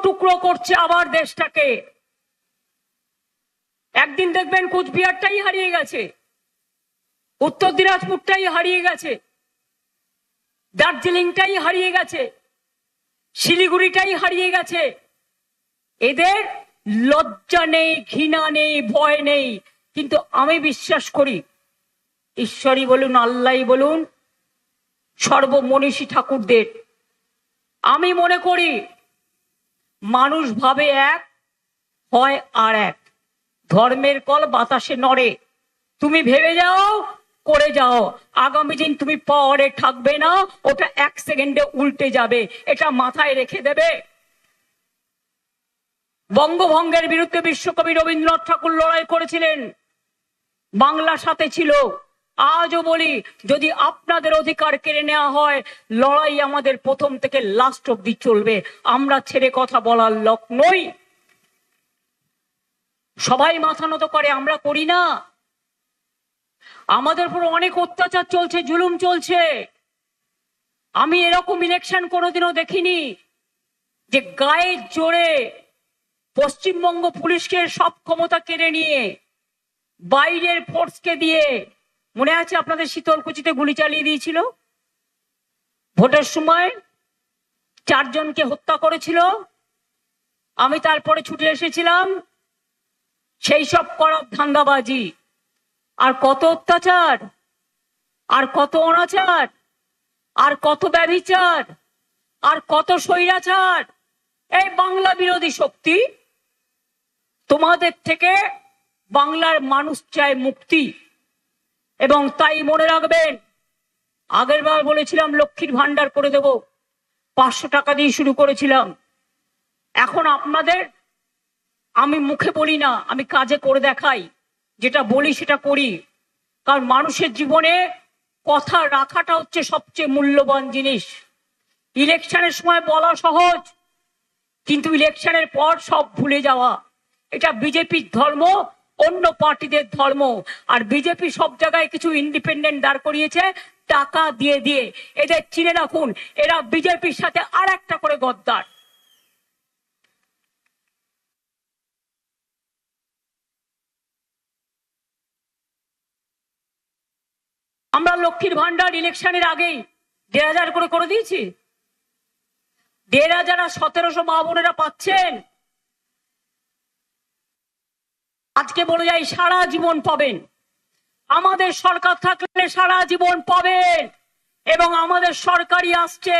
টুকরো করছে আবার দেশটাকে। একদিন দেখবেন কুচবিহারটাই হারিয়ে গেছে, উত্তর দিনাজপুরটাই হারিয়ে গেছে, দার্জিলিংটাই হারিয়ে গেছে, শিলিগুড়িটাই হারিয়ে গেছে। এদের লজ্জা নেই, ঘৃণা নেই, ভয় নেই। কিন্তু আমি বিশ্বাস করি, ঈশ্বরই বলুন, আল্লাহ বলুন, সর্বমনীষী ঠাকুরদের, আমি মনে করি মানুষ ভাবে এক, হয় আর এক। ধর্মের কল বাতাসে নড়ে, তুমি ভেবে যাও, করে যাও, আগামী দিন তুমি পাওয়ারে থাকবে না, ওটা 1 সেকেন্ডে উল্টে যাবে, এটা মাথায় রেখে দেবে। বঙ্গভঙ্গের বিরুদ্ধে বিশ্বকবি রবীন্দ্রনাথ ঠাকুর লড়াই করেছিলেন, বাংলা সাথে ছিল। আজও বলি, যদি আপনাদের অধিকার কেড়ে নেওয়া হয়, লড়াই আমাদের প্রথম থেকে লাস্ট অব্দি চলবে। আমরা ছেড়ে কথা বলার লোক নই। সবাই মাথা নত করে, আমরা করি না। আমাদের উপর অনেক অত্যাচার চলছে, জুলুম চলছে। আমি এরকম ইলেকশন কোনোদিনও দেখিনি যে গায়ের জোরে পশ্চিমবঙ্গ পুলিশকে সব ক্ষমতা কেড়ে নিয়ে বাইরের ফোর্সকে দিয়ে, মনে আছে আপনাদের শীতলকুচিতে গুলি চালিয়ে দিয়েছিল, ভোটের সময় 4 জনকে হত্যা করেছিল। আমি তারপরে ছুটে এসেছিলাম। সেই সব করব ধান্দাবাজি, আর কত অত্যাচার, আর কত অনাচার, আর কত ব্যভিচার, আর কত স্বৈরাচার। এই বাংলা বিরোধী শক্তি, তোমাদের থেকে বাংলার মানুষ চায় মুক্তি। এবং তাই মনে রাখবেন, আগের বার বলেছিলাম লক্ষ্মীর ভান্ডার করে দেব, 500 টাকা দিয়ে শুরু করেছিলাম। এখন আপনাদের, আমি মুখে বলি না, আমি কাজে করে দেখাই, যেটা বলি সেটা করি। কারণ মানুষের জীবনে কথা রাখাটা হচ্ছে সবচেয়ে মূল্যবান জিনিস। ইলেকশনের সময় বলা সহজ, কিন্তু ইলেকশনের পর সব ভুলে যাওয়া, এটা বিজেপির ধর্ম, অন্য পার্টিদের ধর্ম। আর বিজেপি সব জায়গায় কিছু ইন্ডিপেন্ডেন্ট দাঁড় করিয়েছে টাকা দিয়ে দিয়ে। এদের চিনে রাখুন, এরা বিজেপির সাথে আর একটা করে গদ্দার। আমরা লক্ষ্মীর ভান্ডার ইলেকশনের আগেই 1,500 করে দিয়েছি। 1,500 1700 মা বোনেরা পাচ্ছেন। আজকে বলে যাই, সারা জীবন পাবেন। আমাদের সরকার থাকলে সারা জীবন পাবেন। এবং আমাদের সরকারই আসছে।